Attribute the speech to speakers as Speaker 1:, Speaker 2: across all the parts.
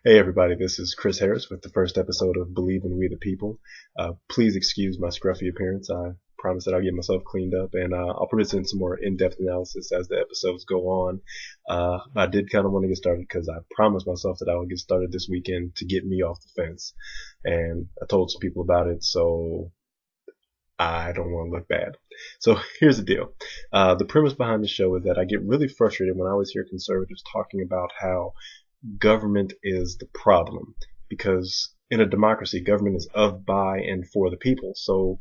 Speaker 1: Hey everybody, this is Chris Harris with the first episode of Believe in We the People. Please excuse my scruffy appearance. I promise that I'll get myself cleaned up and I'll present some more in-depth analysis as the episodes go on. I did kind of want to get started because I promised myself that I would get started this weekend to get me off the fence. And I told some people about it, so I don't want to look bad. So here's the deal. The premise behind the show is that I get really frustrated when I always hear conservatives talking about how government is the problem, because in a democracy, government is of, by, and for the people. So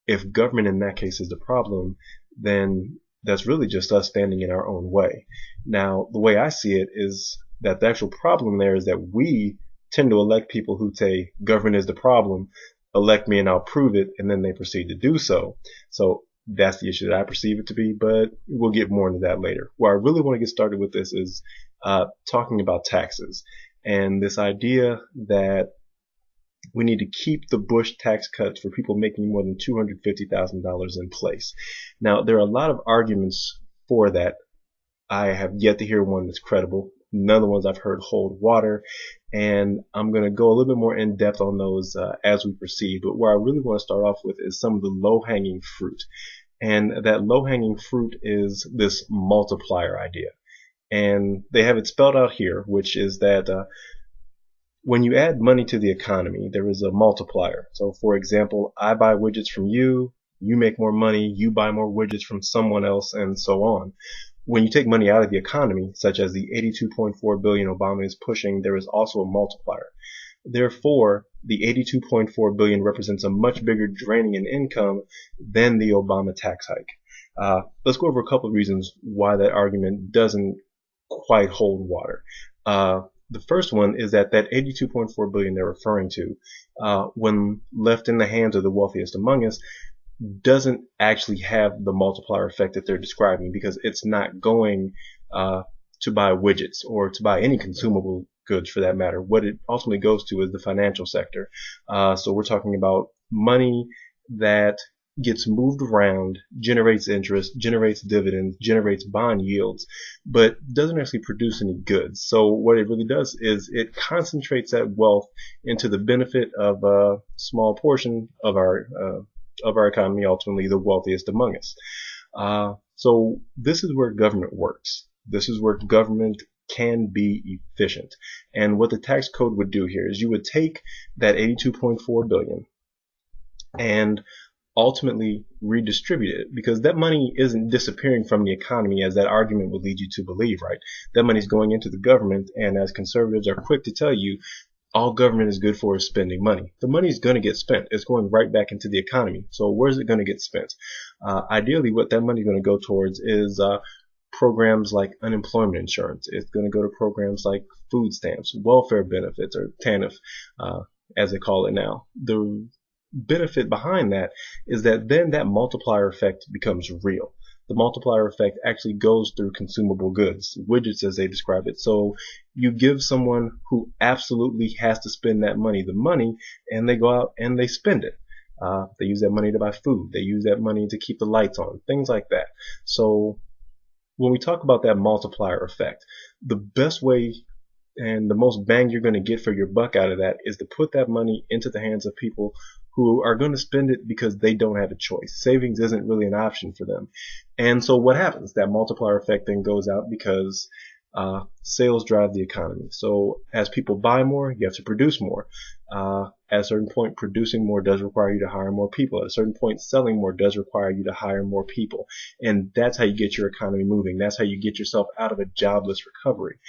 Speaker 1: if government in that case is the problem, then that's really just us standing in our own way. Now, the way I see it is that the actual problem there is that we tend to elect people who say government is the problem, elect me and I'll prove it, and then they proceed to do so. So that's the issue that I perceive it to be, but we'll get more into that later. Where I really want to get started with this is talking about taxes and this idea that we need to keep the Bush tax cuts for people making more than $250,000 in place. Now, there are a lot of arguments for that. I have yet to hear one that's credible. None of the ones I've heard hold water, and I'm going to go a little bit more in depth on those as we proceed. But where I really want to start off with is some of the low-hanging fruit. And that low-hanging fruit is this multiplier idea. And they have it spelled out here, which is that when you add money to the economy, there is a multiplier. So, for example, I buy widgets from you, you make more money, you buy more widgets from someone else, and so on. When you take money out of the economy, such as the $82.4 billion Obama is pushing, there is also a multiplier. Therefore, the $82.4 billion represents a much bigger draining in income than the Obama tax hike. Let's go over a couple of reasons why that argument doesn't quite hold water. The first one is that $82.4 billion they're referring to, when left in the hands of the wealthiest among us, doesn't actually have the multiplier effect that they're describing, because it's not going to buy widgets or to buy any consumable goods for that matter. What it ultimately goes to is the financial sector. So we're talking about money that gets moved around, generates interest, generates dividends, generates bond yields, but doesn't actually produce any goods. So what it really does is it concentrates that wealth into the benefit of a small portion of our economy, ultimately the wealthiest among us. So this is where government works. This is where government can be efficient. And what the tax code would do here is you would take that $82.4 billion and ultimately redistribute it, because that money isn't disappearing from the economy as that argument would lead you to believe, right? That money's going into the government, and as conservatives are quick to tell you, all government is good for is spending money. The money is going to get spent. It's going right back into the economy. So where's it going to get spent? Ideally, what that money is going to go towards is programs like unemployment insurance. It's going to go to programs like food stamps, welfare benefits, or TANF, as they call it now. The benefit behind that is that then that multiplier effect becomes real. The multiplier effect actually goes through consumable goods, widgets as they describe it. So you give someone who absolutely has to spend that money the money, and they go out and they spend it. They use that money to buy food. They use that money to keep the lights on, things like that. So when we talk about that multiplier effect, the best way and the most bang you're going to get for your buck out of that is to put that money into the hands of people who are going to spend it because they don't have a choice. Savings isn't really an option for them. And so what happens? That multiplier effect then goes out because sales drive the economy. So as people buy more, you have to produce more. At a certain point, producing more does require you to hire more people. At a certain point, selling more does require you to hire more people. And that's how you get your economy moving. That's how you get yourself out of a jobless recovery.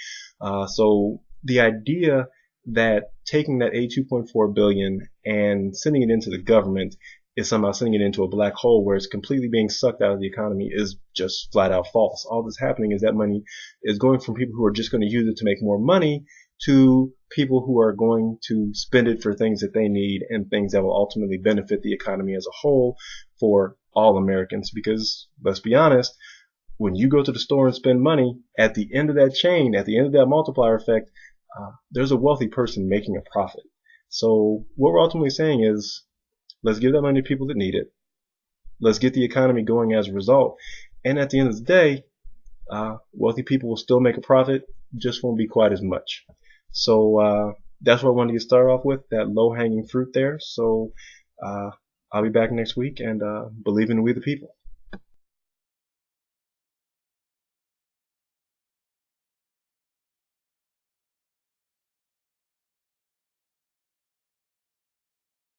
Speaker 1: So the idea that taking that $82.4 billion and sending it into the government is somehow sending it into a black hole where it's completely being sucked out of the economy is just flat out false. All that's happening is that money is going from people who are just going to use it to make more money to people who are going to spend it for things that they need and things that will ultimately benefit the economy as a whole for all Americans. Because let's be honest, when you go to the store and spend money, at the end of that chain, at the end of that multiplier effect, there's a wealthy person making a profit. So what we're ultimately saying is, let's give that money to people that need it. Let's get the economy going as a result. And at the end of the day, wealthy people will still make a profit, just won't be quite as much. So that's what I wanted to start off with, that low hanging fruit there. So I'll be back next week, and believe in we the people.